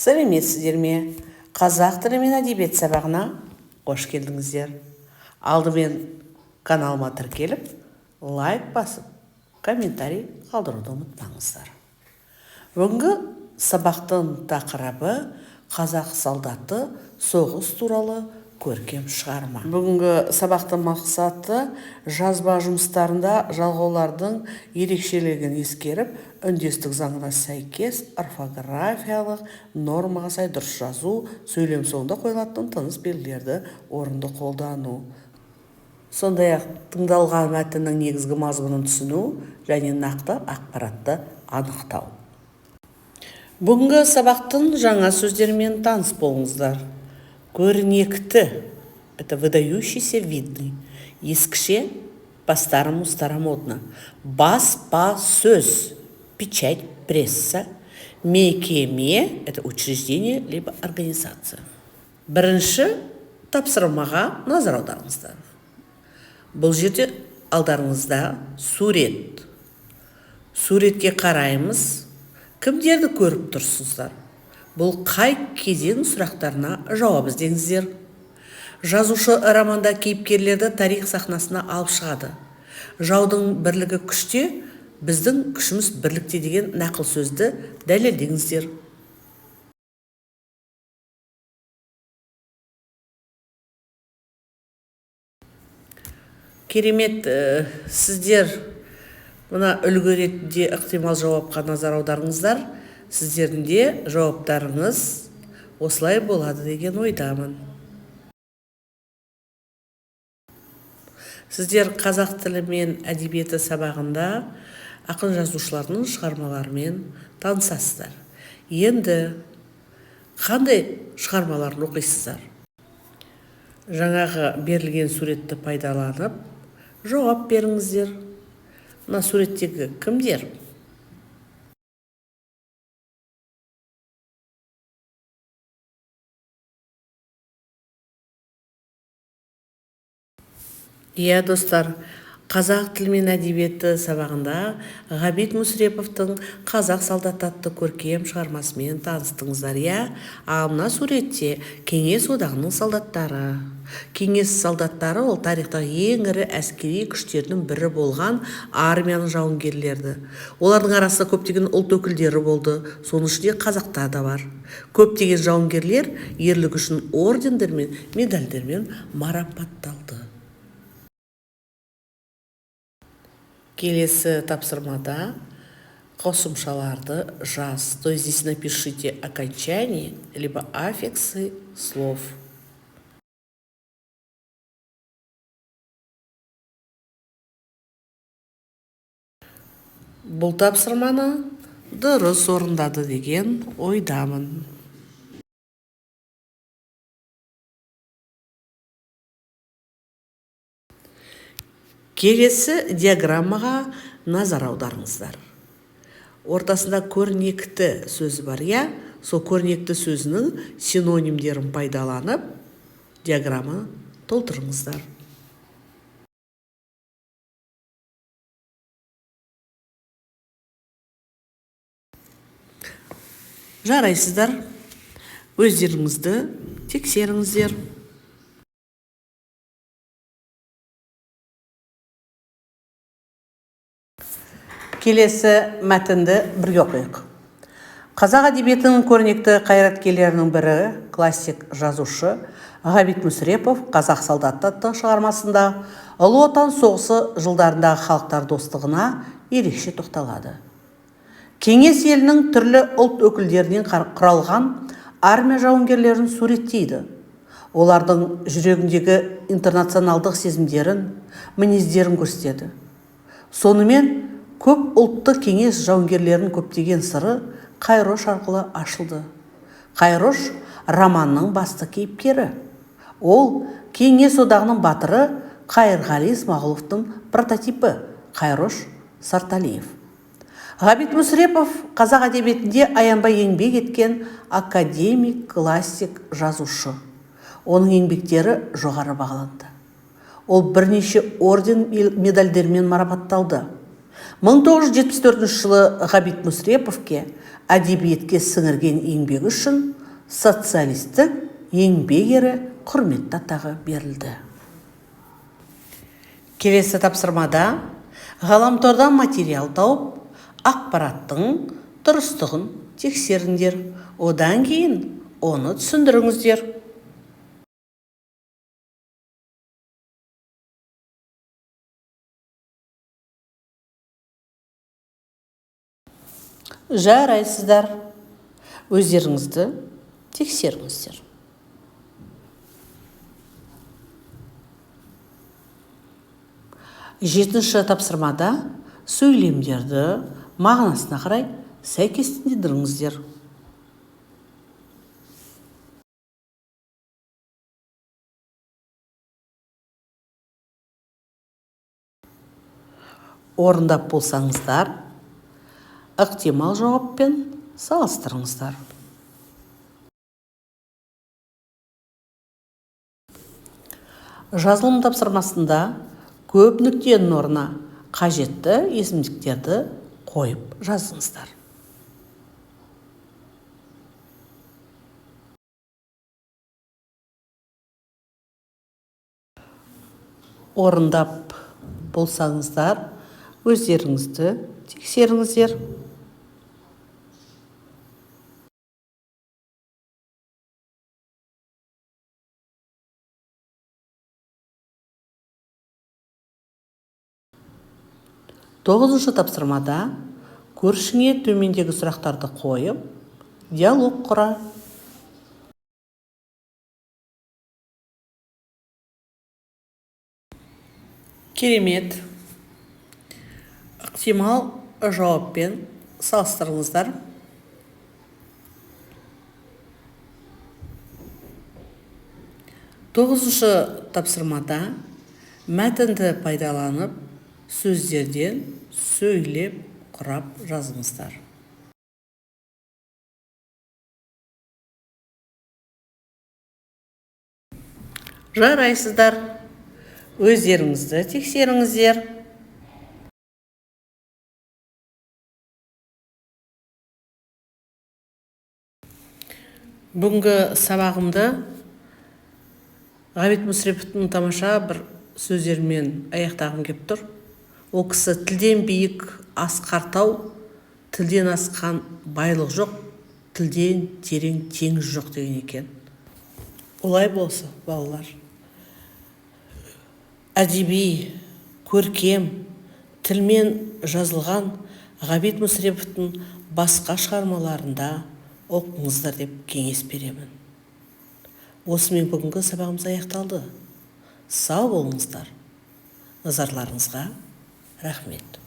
Сәлеметсіздер ме? Қазақ тілі мен әдебиет сабағына қош келдіңіздер. Алдымен каналыма тіркеліп, лайк басып, комментарий қалдыруды ұмытпаңыздар. Бүгінгі сабақтың тақырыбы қазақ солдаты соғыс туралы көркем шығарма. Бүгінгі сабақтың мақсаты жазба жұмыстарында жалғаулардың ерекшелігін ескеріп, үндестік заңына сәйкес орфографиялық нормаға сай дұрыс жазу, сөйлем соңында қойылатын тыныс белгілерді орынды қолдану. Сондай-ақ тыңдалған мәтіннің негізгі мазмұнын түсіну және нақты ақпаратты анықтау. Бүгінгі сабақтың жаңа сөздермен таныс болыңыздар. Көрнекті – это выдающийся, видный. Ескіше – по-старому, старомодно. Баспасөз – печать, пресса. Мекеме – это учреждение, либо организация. Бірінші тапсырмаға назар аударыңыздар. Бұл жерде алдарыңызда сурет. Суретке қараймыз. Кімдерді көріп тұрсыздар? Бұл қай кезең сұрақтарына жауап іздеңіздер. Жазушы романда кейіпкерлерді тарих сахнасына алып шығады. Жаудың бірлігі күште, біздің күшіміз бірлікте деген нақыл сөзді дәлелдеңіздер. Керемет, сіздер мына үлгі ретінде ықтимал жауапқа назар аударыңыздар. Сіздердің де жауаптарыңыз осылай болады деген ойдамын. Сіздер қазақ тілі мен әдебиеті сабағында ақын жазушылардың шығармаларымен танысасыздар. Енді қандай шығармаларын оқисыздар? Жаңағы берілген суретті пайдаланып, жауап беріңіздер. Мына суреттегі кімдер? Иә, достар, қазақ тілі мен әдебиеті сабағында Ғабит Мүсіреповтың «Қазақ солдаты» атты көркем шығармасымен таныстыңыздар. Иә, мына суретте Кеңес одағының солдаттары. Кеңес солдаттары ол тарихтағы ең ірі әскери күштердің бірі болған армияның жауынгерлері. Олардың арасында көптеген ұлт өкілдері болды, соның ішінде қазақтар да бар. Көптеген жауынгерлер ерлігі үшін ордендермен, медальдермен марапатталды. Келесі тапсырмада қосымшаларды жаз. То есть здесь напишите окончание, либо аффиксы слов. Бұл тапсырманы дұрыс орындады деген ойдамын. Келесі диаграммаға назар аударыңыздар. Ортасында көрнекті сөзі бар, иә? Сол көрнекті сөзінің синонимдерін пайдаланып, диаграмма толтырыңыздар. Жарайсыздар. Өздеріңізді тексеріңіздер. Келесі мәтінді бірге оқиық. Қазақ әдебиетінің көрнекті қайраткерлерінің бірі, классик жазушы Ғабит Мүсірепов «Қазақ солдаты» атты шығармасында Ұлы Отан соғысы жылдарындағы халықтар достығына ерекше тоқталады. Кеңес елінің түрлі ұлт өкілдерінен құралған армия жауынгерлерін суреттейді. Олардың жүрегіндегі интернационалдық сезімдерін, мінездерін көрсетеді. Сонымен көп ұлтты кеңес жауынгерлерінің көптеген сыры Қайрош арқылы ашылды. Қайрош романның басты кейіпкері. Ол Кеңес одағының батыры Қайырғали Смағұловтың прототипі Қайрош Сарталиев. Ғабит Мүсірепов қазақ әдебиетінде аянбай еңбек еткен академик, классик, жазушы. Оның еңбектері жоғары бағаланды. Ол бірнеше орден медальдермен марапатталды. 1974 жылы Ғабит Мүсіреповке әдебиетке сіңірген еңбегі үшін социалистік еңбек ері құрметті атағы берілді. Келесі тапсырмада ғаламтордан материал тауып, ақпараттың дұрыстығын тексеріңдер. Одан кейін оны түсіндіріңіздер. Жарайсыздар. Өздеріңізді тексеріңіздер. Жетінші тапсырмада сөйлемдерді мағынасына қарай сәйкестендіріңіздер. Орындап болсаңыздар, ықтимал жауаппен салыстырыңыздар. Жазылым тапсырмасында көп нүктенің орнына қажетті есімдіктерді қойып жазыңыздар. Орындап болсаңыздар, өздеріңізді тексеріңіздер. Тоғызыншы тапсырмада көршіңе төмендегі сұрақтарды қойып, диалог құра. Керемет. Ықтимал жауаппен салыстырыңыздар. Тоғызыншы тапсырмада мәтінді пайдаланып, сөздерден сөйлеп құрап жазыңыздар. Жарайсыздар. Өздеріңізді тексеріңіздер. Бүгінгі сабағымды Ғабит Мүсіреповтің тамаша бір сөздермен аяқтағым кеп тұр. Ол кісі тілден биік асқар-тау, тілден асқан байлық жоқ, тілден терең теңіз жоқ деген екен. Олай болса, балалар. Әдеби, көркем, тілмен жазылған Ғабит Мүсіреповтің басқа шығармаларында оқыңыздар деп кеңес беремін. Осымен бүгінгі сабағымыз аяқталды. Сау болыңыздар. Назарларыңызға рахмет.